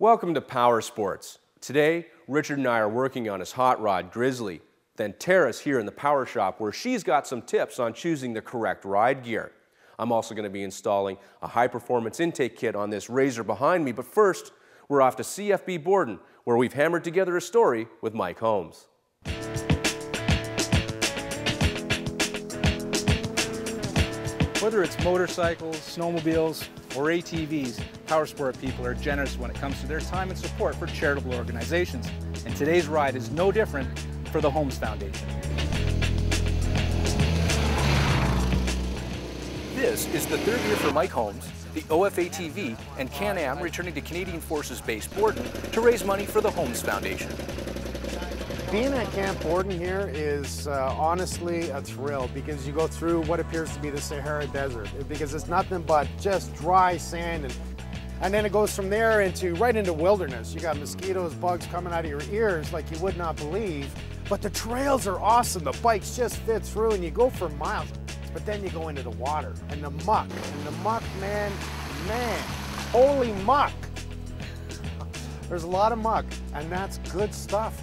Welcome to PowerSports. Today, Richard and I are working on his hot rod, Grizzly. Then Teara's here in the Power Shop where she's got some tips on choosing the correct ride gear. I'm also going to be installing a high-performance intake kit on this Razor behind me, but first, we're off to CFB Borden, where we've hammered together a story with Mike Holmes. Whether it's motorcycles, snowmobiles, or ATVs, PowerSport people are generous when it comes to their time and support for charitable organizations. And today's ride is no different for the Holmes Foundation. This is the third year for Mike Holmes, the OFATV, and Can-Am returning to Canadian Forces Base Borden to raise money for the Holmes Foundation. Being at Camp Borden here is honestly a thrill because you go through what appears to be the Sahara Desert because it's nothing but just dry sand and then it goes from there right into wilderness. You got mosquitoes, bugs coming out of your ears like you would not believe, but the trails are awesome. The bikes just fit through and you go for miles, but then you go into the water and the muck, man, holy muck. There's a lot of muck and that's good stuff.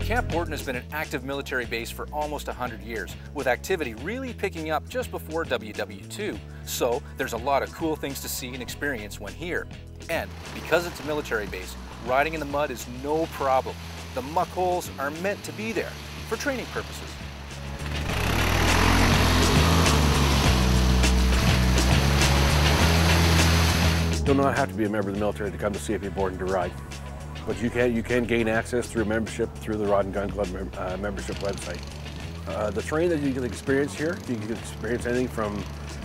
Camp Borden has been an active military base for almost 100 years, with activity really picking up just before WW2. So there's a lot of cool things to see and experience when here. And because it's a military base, riding in the mud is no problem. The muck holes are meant to be there for training purposes. You do not have to be a member of the military to come to CFB Borden to ride. But you can gain access through membership through the Rod and Gun Club membership website. The terrain that you can experience here, you can experience anything from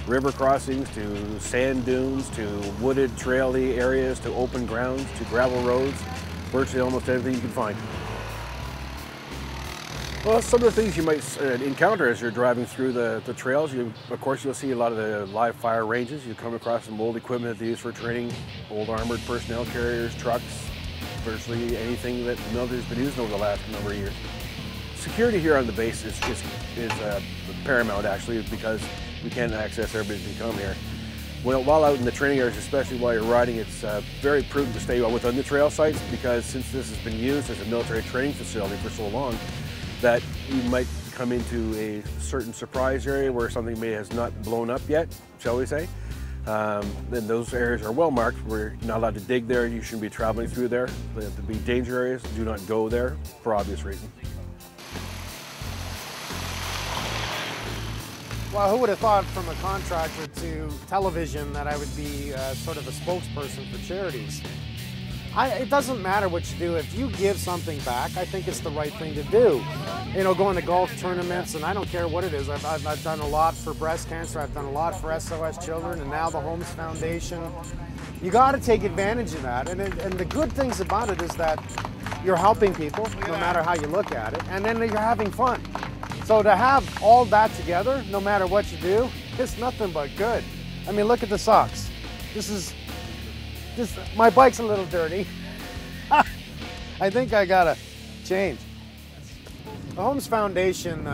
river crossings to sand dunes to wooded traily areas to open grounds to gravel roads, virtually almost everything you can find. Well, some of the things you might encounter as you're driving through the trails, of course you'll see a lot of the live fire ranges. You come across some old equipment that they use for training, old armored personnel carriers, trucks, virtually anything that the military's been using over the last number of years. Security here on the base is paramount actually because we can't access everybody who can come here. While out in the training areas, especially while you're riding, it's very prudent to stay within the trail sites because since this has been used as a military training facility for so long, that you might come into a certain surprise area where something may has not blown up yet, shall we say. Then those areas are well marked. We're not allowed to dig there. You shouldn't be traveling through there. They have to be danger areas. Do not go there for obvious reasons. Well, who would have thought from a contractor to television that I would be sort of a spokesperson for charities? It doesn't matter what you do. If you give something back, I think it's the right thing to do. You know, going to golf tournaments, and I don't care what it is. I've done a lot for breast cancer. I've done a lot for SOS Children, and now the Holmes Foundation. You got to take advantage of that. And the good things about it is that you're helping people, no matter how you look at it, and then you're having fun. So to have all that together, no matter what you do, it's nothing but good. I mean, look at the socks. My bike's a little dirty. I think I gotta change. The Holmes Foundation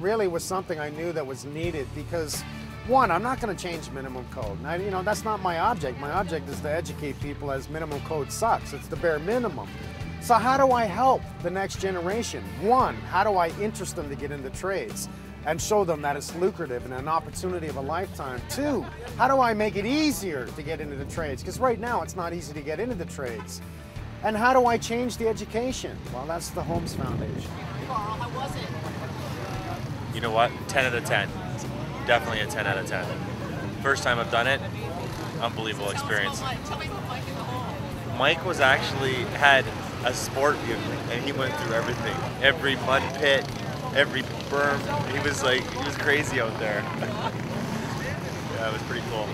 really was something I knew that was needed because, one, I'm not gonna change minimum code. Now, you know, that's not my object. My object is to educate people as minimum code sucks. It's the bare minimum. So how do I help the next generation? One, how do I interest them to get into trades and show them that it's lucrative and an opportunity of a lifetime? Two, how do I make it easier to get into the trades? Because right now it's not easy to get into the trades. And how do I change the education? Well, that's the Holmes Foundation. How was it? You know what? 10 out of 10. Definitely a 10 out of 10. First time I've done it, unbelievable experience. Mike was had a sport vehicle and he went through everything. Every mud pit, every berm. He was crazy out there. Yeah, it was pretty cool.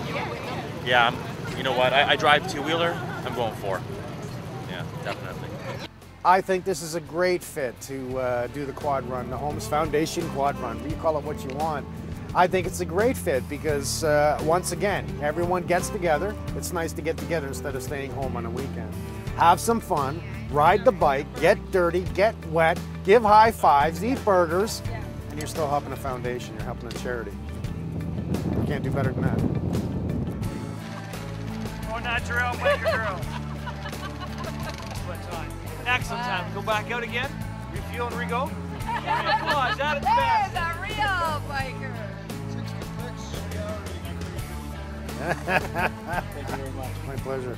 Yeah, you know what? I drive two-wheeler, I'm going 4. Yeah, definitely. I think this is a great fit to do the quad run, the Holmes Foundation quad run. You call it what you want. I think it's a great fit because, once again, everyone gets together. It's nice to get together instead of staying home on a weekend. Have some fun, ride the bike, get dirty, get wet, give high fives, eat burgers, and you're still helping a foundation, you're helping a charity. Can't do better than that. Go natural, make your girl. Excellent time. Go back out again. Refuel and re-go. Applause. That is the best. There's a real biker. Thank you very much. My pleasure.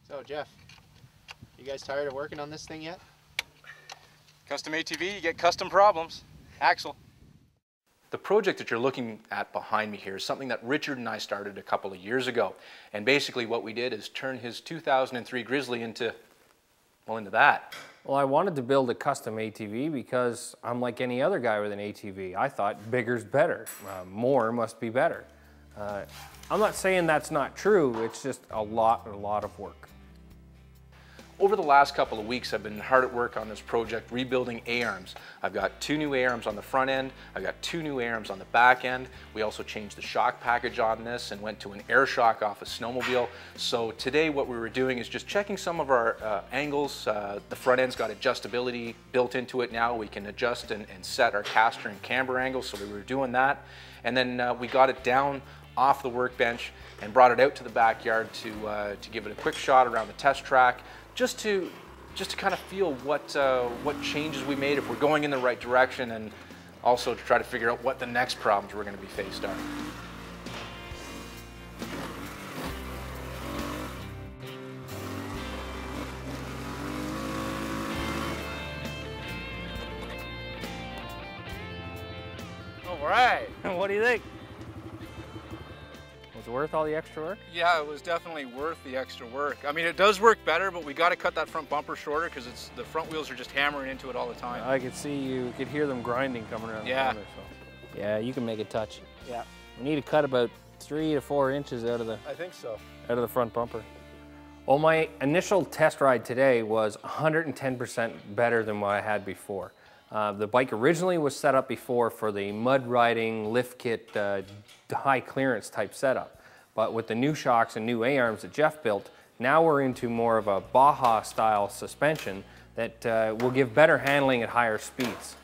So Jeff, you guys tired of working on this thing yet? Custom ATV, you get custom problems. Axle. The project that you're looking at behind me here is something that Richard and I started a couple of years ago. And basically what we did is turn his 2003 Grizzly into that. Well, I wanted to build a custom ATV because I'm like any other guy with an ATV. I thought bigger's better, more must be better. I'm not saying that's not true, it's just a lot of work. Over the last couple of weeks, I've been hard at work on this project, rebuilding A-arms. I've got 2 new A-arms on the front end. I've got 2 new A-arms on the back end. We also changed the shock package on this and went to an air shock off a snowmobile. So today what we were doing is just checking some of our angles. The front end's got adjustability built into it now. We can adjust and set our caster and camber angles, so we were doing that. And then we got it down off the workbench and brought it out to the backyard to give it a quick shot around the test track. Just to kind of feel what changes we made, if we're going in the right direction, and also to try to figure out what the next problems we're going to be faced are. All right, what do you think? Was it worth all the extra work? Yeah, it was definitely worth the extra work. I mean, it does work better, but we got to cut that front bumper shorter because the front wheels are just hammering into it all the time. I could see you could hear them grinding coming around the corner. So. Yeah, you can make it touch. Yeah. We need to cut about 3 to 4 inches out of the. I think so. Out of the front bumper. Well, my initial test ride today was 110% better than what I had before. The bike originally was set up before for the mud riding, lift kit, high clearance type setup. But with the new shocks and new A-arms that Jeff built, now we're into more of a Baja style suspension that will give better handling at higher speeds.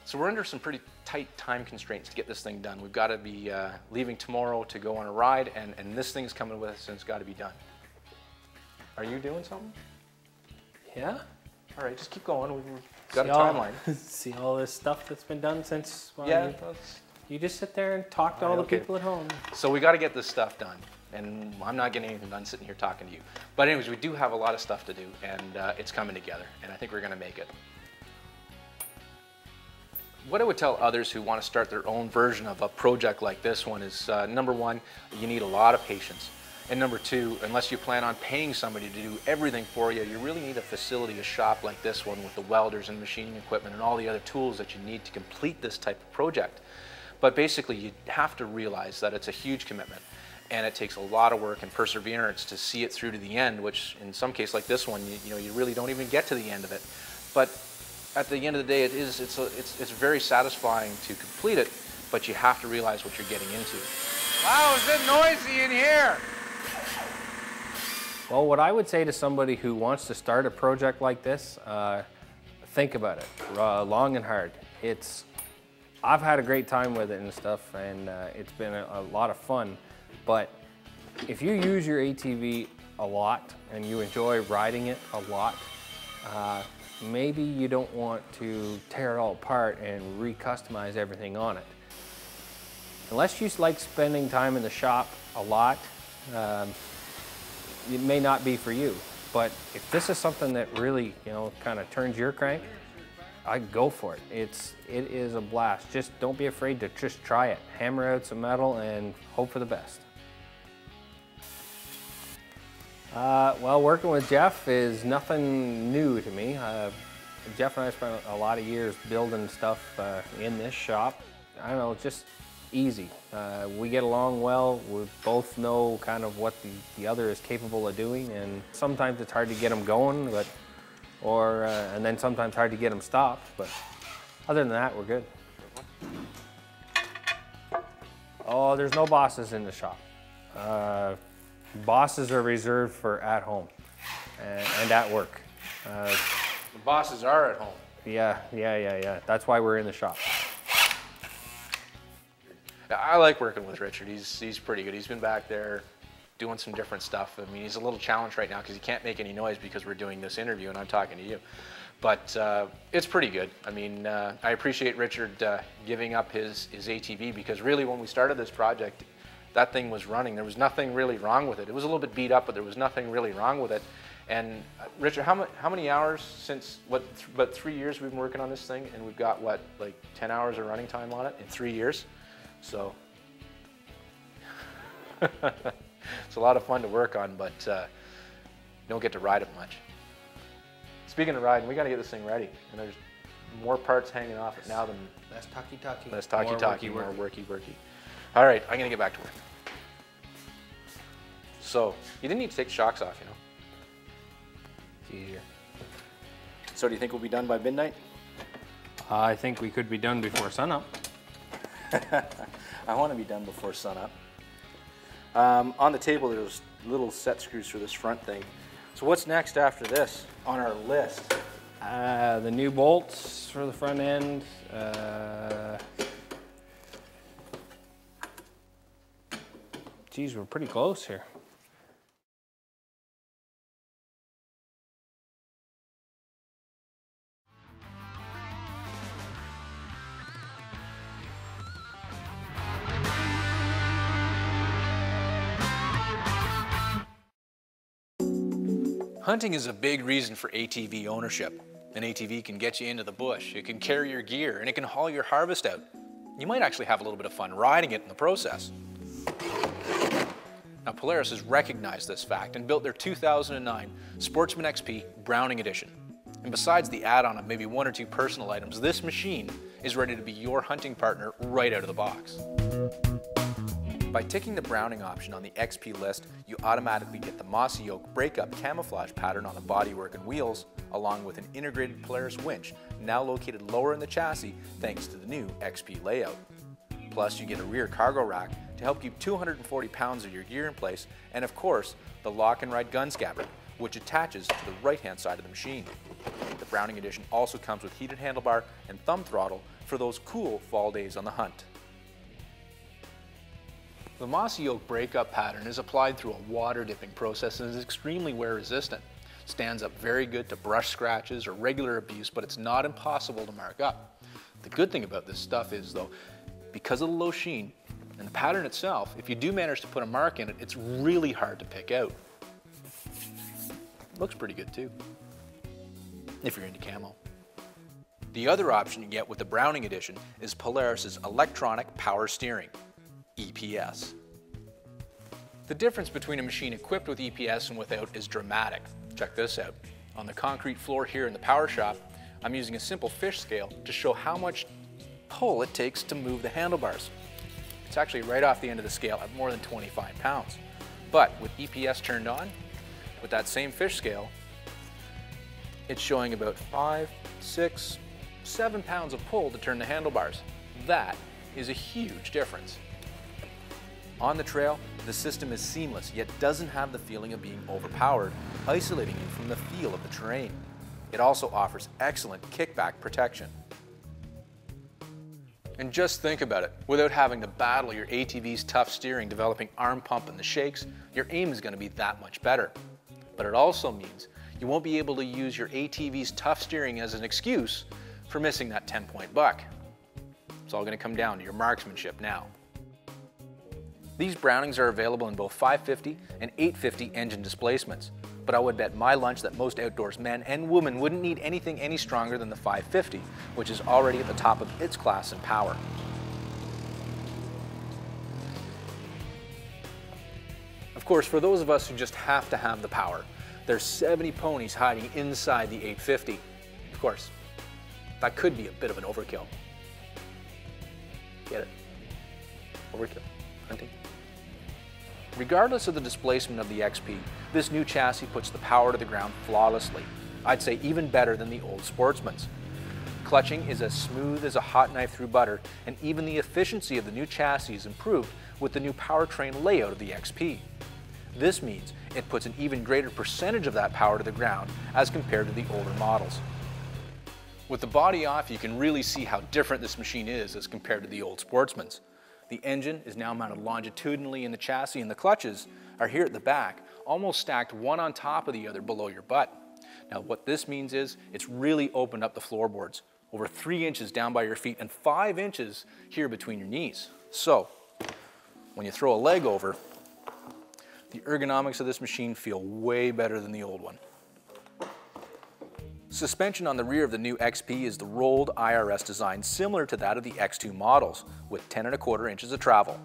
So we're under some pretty tight time constraints to get this thing done. We've got to be leaving tomorrow to go on a ride, and this thing's coming with us and it's got to be done. Are you doing something? Yeah. All right, just keep going. We've got a timeline. See all this stuff that's been done since. Well, yeah. You just sit there and talk to all the people at home. So we got to get this stuff done, and I'm not getting anything done sitting here talking to you. But anyways, we do have a lot of stuff to do, and it's coming together, and I think we're going to make it. What I would tell others who want to start their own version of a project like this one is, number one, you need a lot of patience. And number two, unless you plan on paying somebody to do everything for you, you really need a facility, a shop like this one with the welders and machining equipment and all the other tools that you need to complete this type of project. But basically, you have to realize that it's a huge commitment, and it takes a lot of work and perseverance to see it through to the end, which in some case like this one, you really don't even get to the end of it. But at the end of the day, it's very satisfying to complete it, but you have to realize what you're getting into. Wow, is it noisy in here? Well, what I would say to somebody who wants to start a project like this, think about it long and hard. I've had a great time with it and stuff, and it's been a lot of fun. But if you use your ATV a lot and you enjoy riding it a lot, maybe you don't want to tear it all apart and re-customize everything on it. Unless you like spending time in the shop a lot, it may not be for you. But if this is something that really, kind of turns your crank, I'd go for it. It is a blast. Just don't be afraid to just try it. Hammer out some metal and hope for the best. Well, working with Jeff is nothing new to me. Jeff and I spent a lot of years building stuff in this shop. I don't know, just easy. We get along well. We both know kind of what the other is capable of doing, and sometimes it's hard to get them going, but and then sometimes hard to get them stopped, but other than that, we're good. Oh, there's no bosses in the shop. Bosses are reserved for at home and at work. The bosses are at home. Yeah. That's why we're in the shop. I like working with Richard. He's pretty good. He's been back there doing some different stuff. I mean, he's a little challenged right now because he can't make any noise because we're doing this interview and I'm talking to you. But it's pretty good. I mean, I appreciate Richard giving up his ATV, because really when we started this project, that thing was running. There was nothing really wrong with it. It was a little bit beat up, but there was nothing really wrong with it. And Richard, how many hours since, about 3 years we've been working on this thing, and we've got what, like 10 hours of running time on it in 3 years? So it's a lot of fun to work on, but you don't get to ride it much. Speaking of riding, we got to get this thing ready, and there's more parts hanging off it now than Less talky-talky. less talky-talky, more worky-worky. All right, I'm gonna get back to work. So you didn't need to take the shocks off, you know. It's easier. So do you think we'll be done by midnight? I think we could be done before sunup. I want to be done before sunup. On the table, there's little set screws for this front thing. So what's next after this on our list? The new bolts for the front end. Geez, we're pretty close here. Hunting is a big reason for ATV ownership. An ATV can get you into the bush, it can carry your gear, and it can haul your harvest out. You might actually have a little bit of fun riding it in the process. Now, Polaris has recognized this fact and built their 2009 Sportsman XP Browning Edition. And besides the add-on of maybe 1 or 2 personal items, this machine is ready to be your hunting partner right out of the box. By ticking the Browning option on the XP list, you automatically get the mossy oak breakup camouflage pattern on the bodywork and wheels, along with an integrated Polaris winch, now located lower in the chassis thanks to the new XP layout. Plus, you get a rear cargo rack to help keep 240 pounds of your gear in place, and of course, the lock and ride gun scabbard, which attaches to the right-hand side of the machine. The Browning Edition also comes with heated handlebar and thumb throttle for those cool fall days on the hunt. The mossy oak breakup pattern is applied through a water dipping process and is extremely wear resistant. Stands up very good to brush scratches or regular abuse, but it's not impossible to mark up. The good thing about this stuff is, though, because of the low sheen and the pattern itself, if you do manage to put a mark in it, it's really hard to pick out. Looks pretty good too, if you're into camo. The other option you get with the Browning Edition is Polaris's electronic power steering, EPS. The difference between a machine equipped with EPS and without is dramatic. Check this out. On the concrete floor here in the power shop, I'm using a simple fish scale to show how much pull it takes to move the handlebars. It's actually right off the end of the scale at more than 25 pounds. But with EPS turned on, with that same fish scale, it's showing about 5, 6, 7 pounds of pull to turn the handlebars. That is a huge difference. On the trail, the system is seamless, yet doesn't have the feeling of being overpowered, isolating you from the feel of the terrain. It also offers excellent kickback protection. And just think about it, without having to battle your ATV's tough steering, developing arm pump and the shakes, your aim is going to be that much better. But it also means you won't be able to use your ATV's tough steering as an excuse for missing that 10-point buck. It's all going to come down to your marksmanship now. These Brownings are available in both 550 and 850 engine displacements, but I would bet my lunch that most outdoors men and women wouldn't need anything any stronger than the 550, which is already at the top of its class in power. Of course, for those of us who just have to have the power, there's 70 ponies hiding inside the 850. Of course, that could be a bit of an overkill. Get it? Overkill. Hunting. Regardless of the displacement of the XP, this new chassis puts the power to the ground flawlessly. I'd say even better than the old Sportsman's. Clutching is as smooth as a hot knife through butter, and even the efficiency of the new chassis is improved with the new powertrain layout of the XP. This means it puts an even greater percentage of that power to the ground as compared to the older models. With the body off, you can really see how different this machine is as compared to the old Sportsman's. The engine is now mounted longitudinally in the chassis, and the clutches are here at the back, almost stacked one on top of the other below your butt. Now what this means is it's really opened up the floorboards, over 3 inches down by your feet and 5 inches here between your knees. So when you throw a leg over, the ergonomics of this machine feel way better than the old one. Suspension on the rear of the new XP is the rolled IRS design similar to that of the X2 models, with 10¼ inches of travel.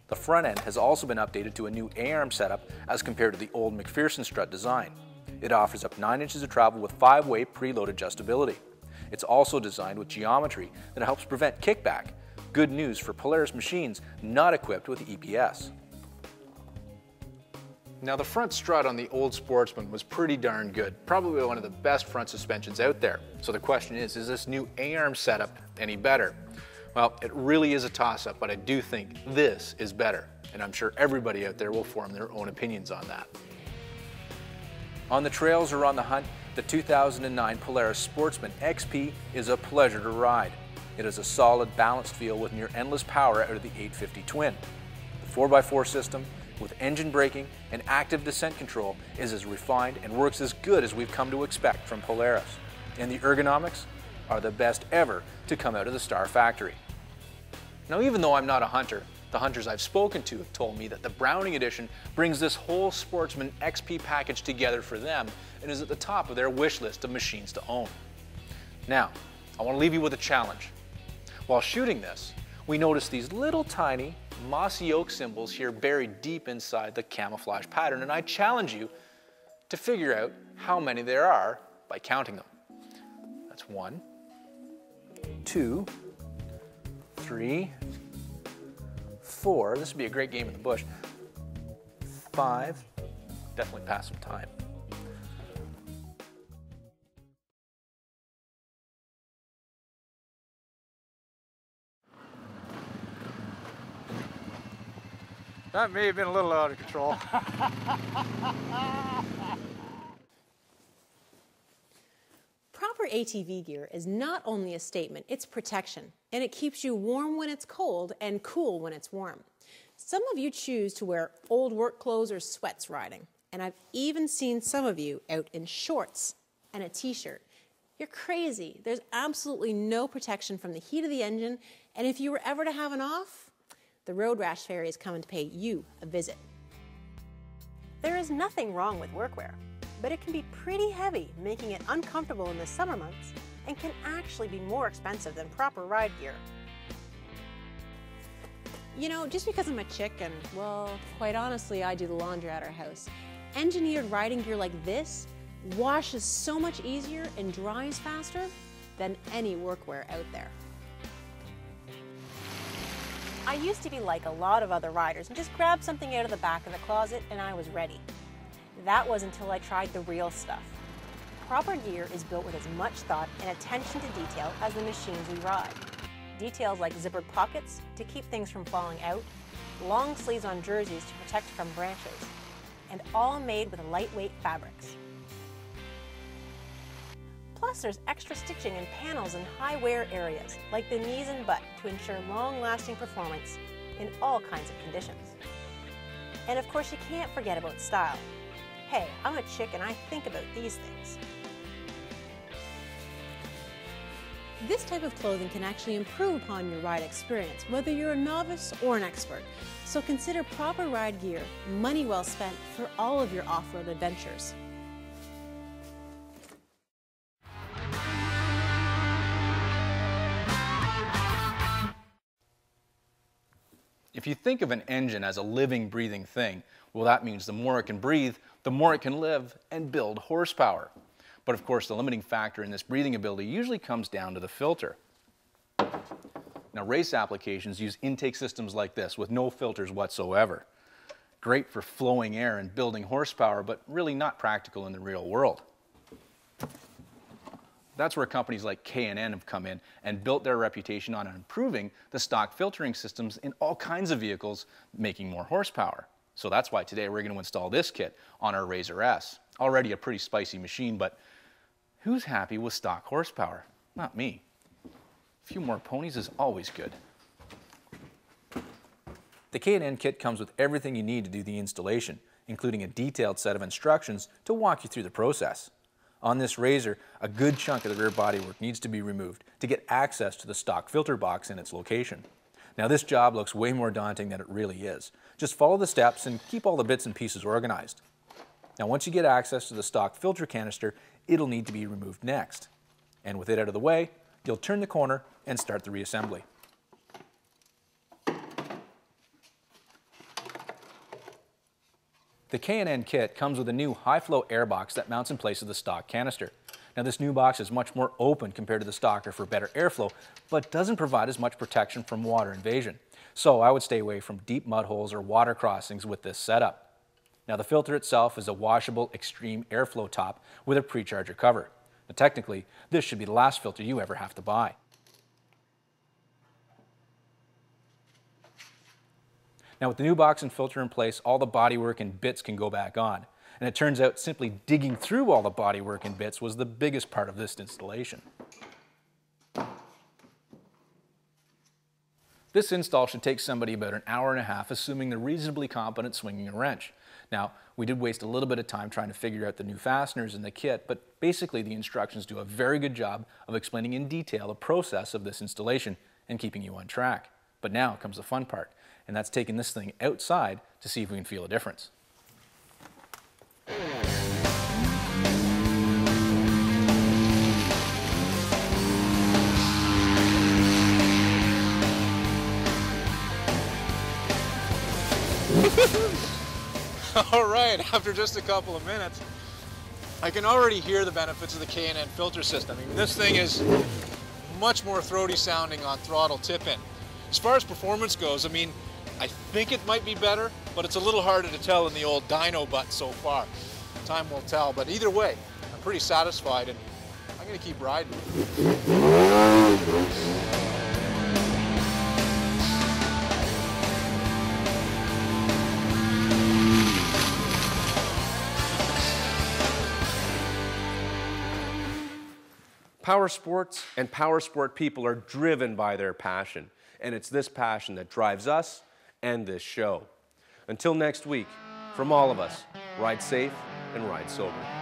The front end has also been updated to a new A-arm setup as compared to the old McPherson strut design. It offers up 9 inches of travel with 5-way preload adjustability. It's also designed with geometry that helps prevent kickback. Good news for Polaris machines not equipped with EPS. Now the front strut on the old Sportsman was pretty darn good, probably one of the best front suspensions out there. So the question is this new A-arm setup any better? Well, it really is a toss-up, but I do think this is better, and I'm sure everybody out there will form their own opinions on that. On the trails or on the hunt, the 2009 Polaris Sportsman XP is a pleasure to ride. It has a solid, balanced feel with near endless power out of the 850 twin. The 4x4 system, with engine braking and active descent control, is as refined and works as good as we've come to expect from Polaris. And the ergonomics are the best ever to come out of the Star factory. Now, even though I'm not a hunter, the hunters I've spoken to have told me that the Browning Edition brings this whole Sportsman XP package together for them and is at the top of their wish list of machines to own. Now, I want to leave you with a challenge. While shooting this, we noticed these little tiny mossy oak symbols here buried deep inside the camouflage pattern, and I challenge you to figure out how many there are by counting them. That's 1, 2, 3, 4. This would be a great game in the bush. 5. Definitely pass some time. That may have been a little out of control. Proper ATV gear is not only a statement, it's protection, and it keeps you warm when it's cold and cool when it's warm. Some of you choose to wear old work clothes or sweats riding, and I've even seen some of you out in shorts and a t-shirt. You're crazy. There's absolutely no protection from the heat of the engine, and if you were ever to have an off, the Road Rash Fairy is coming to pay you a visit. There is nothing wrong with workwear, but it can be pretty heavy, making it uncomfortable in the summer months and can actually be more expensive than proper ride gear. You know, just because I'm a chick and, well, quite honestly, I do the laundry at our house, engineered riding gear like this washes so much easier and dries faster than any workwear out there. I used to be like a lot of other riders and just grab something out of the back of the closet and I was ready. That was until I tried the real stuff. Proper gear is built with as much thought and attention to detail as the machines we ride. Details like zippered pockets to keep things from falling out, long sleeves on jerseys to protect from branches, and all made with lightweight fabrics. Plus, there's extra stitching and panels in high wear areas, like the knees and butt, to ensure long-lasting performance in all kinds of conditions. And of course, you can't forget about style. Hey, I'm a chick and I think about these things. This type of clothing can actually improve upon your ride experience, whether you're a novice or an expert. So consider proper ride gear, money well spent for all of your off-road adventures. If you think of an engine as a living, breathing thing, well, that means the more it can breathe, the more it can live and build horsepower. But of course, the limiting factor in this breathing ability usually comes down to the filter. Now, race applications use intake systems like this with no filters whatsoever. Great for flowing air and building horsepower, but really not practical in the real world. That's where companies like K&N have come in and built their reputation on improving the stock filtering systems in all kinds of vehicles, making more horsepower. So that's why today we're going to install this kit on our Razor S. Already a pretty spicy machine, but who's happy with stock horsepower? Not me. A few more ponies is always good. The K&N kit comes with everything you need to do the installation, including a detailed set of instructions to walk you through the process. On this Razor, a good chunk of the rear bodywork needs to be removed to get access to the stock filter box in its location. Now this job looks way more daunting than it really is. Just follow the steps and keep all the bits and pieces organized. Now once you get access to the stock filter canister, it'll need to be removed next. And with it out of the way, you'll turn the corner and start the reassembly. The K&N kit comes with a new high-flow air box that mounts in place of the stock canister. Now this new box is much more open compared to the stocker for better airflow, but doesn't provide as much protection from water invasion. So I would stay away from deep mud holes or water crossings with this setup. Now the filter itself is a washable extreme airflow top with a pre-charger cover. Now technically, this should be the last filter you ever have to buy. Now with the new box and filter in place, all the bodywork and bits can go back on. And it turns out simply digging through all the bodywork and bits was the biggest part of this installation. This install should take somebody about an hour and a half, assuming they're reasonably competent swinging a wrench. Now, we did waste a little bit of time trying to figure out the new fasteners in the kit, but basically the instructions do a very good job of explaining in detail the process of this installation and keeping you on track. But now comes the fun part, and that's taking this thing outside to see if we can feel a difference. All right, after just a couple of minutes, I can already hear the benefits of the K&N filter system. I mean, this thing is much more throaty sounding on throttle tip-in. As far as performance goes, I mean, I think it might be better, but it's a little harder to tell in the old dyno butt so far. Time will tell, but either way, I'm pretty satisfied and I'm gonna keep riding. PowerSports and PowerSport people are driven by their passion, and it's this passion that drives us and this show. Until next week, from all of us, ride safe and ride sober.